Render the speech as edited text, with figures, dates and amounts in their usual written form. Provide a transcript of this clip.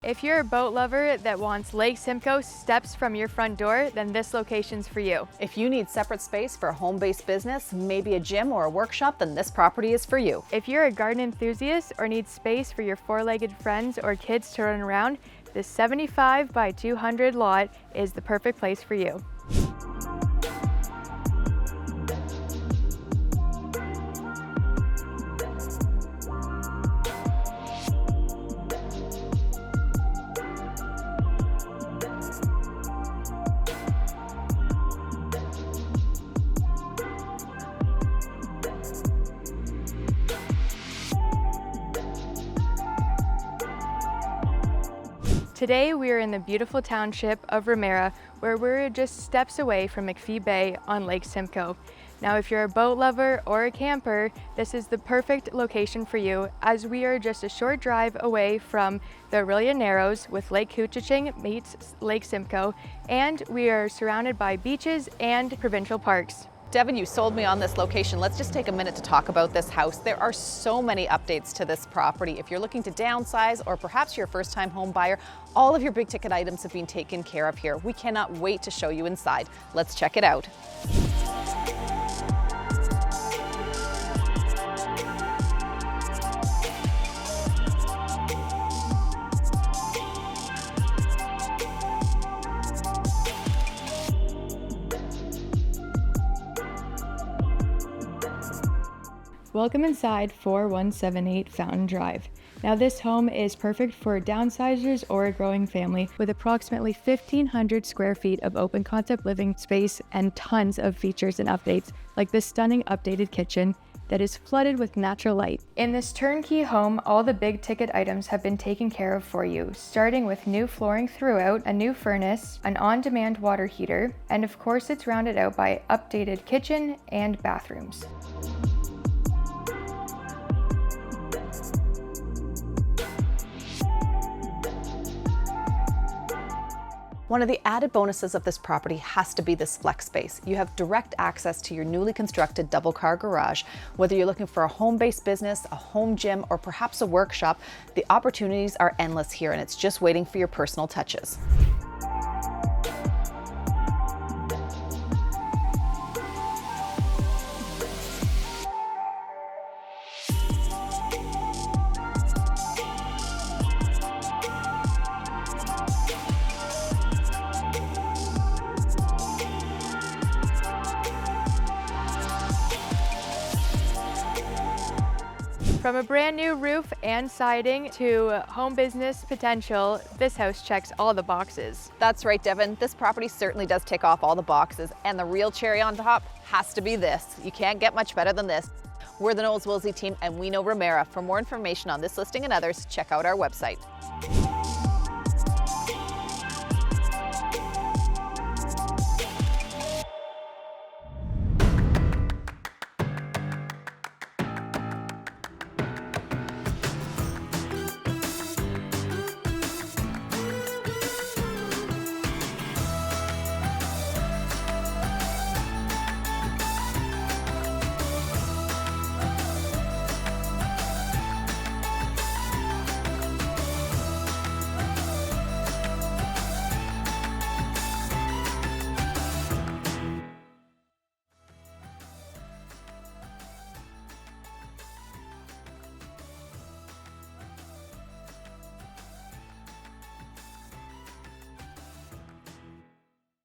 If you're a boat lover that wants Lake Simcoe steps from your front door, then this location's for you. If you need separate space for a home-based business, maybe a gym or a workshop, then this property is for you. If you're a garden enthusiast or need space for your four-legged friends or kids to run around, this 75 by 200 lot is the perfect place for you. Today we are in the beautiful township of Ramara, where we're just steps away from McPhee Bay on Lake Simcoe. Now if you're a boat lover or a camper, this is the perfect location for you, as we are just a short drive away from the Orillia Narrows with Lake Couchiching meets Lake Simcoe, and we are surrounded by beaches and provincial parks. Devin, you sold me on this location. Let's just take a minute to talk about this house. There are so many updates to this property. If you're looking to downsize, or perhaps you're a first-time home buyer, all of your big ticket items have been taken care of here. We cannot wait to show you inside. Let's check it out. Welcome inside 4178 Fountain Drive. Now this home is perfect for downsizers or a growing family, with approximately 1,500 square feet of open concept living space and tons of features and updates, like this stunning updated kitchen that is flooded with natural light. In this turnkey home, all the big ticket items have been taken care of for you, starting with new flooring throughout, a new furnace, an on-demand water heater, and of course it's rounded out by updated kitchen and bathrooms. One of the added bonuses of this property has to be this flex space. You have direct access to your newly constructed double-car garage. Whether you're looking for a home-based business, a home gym, or perhaps a workshop, the opportunities are endless here, and it's just waiting for your personal touches. From a brand new roof and siding to home business potential, this house checks all the boxes. That's right, Devin. This property certainly does tick off all the boxes, and the real cherry on top has to be this. You can't get much better than this. We're the Knowles Woolsey team, and we know Ramara. For more information on this listing and others, check out our website.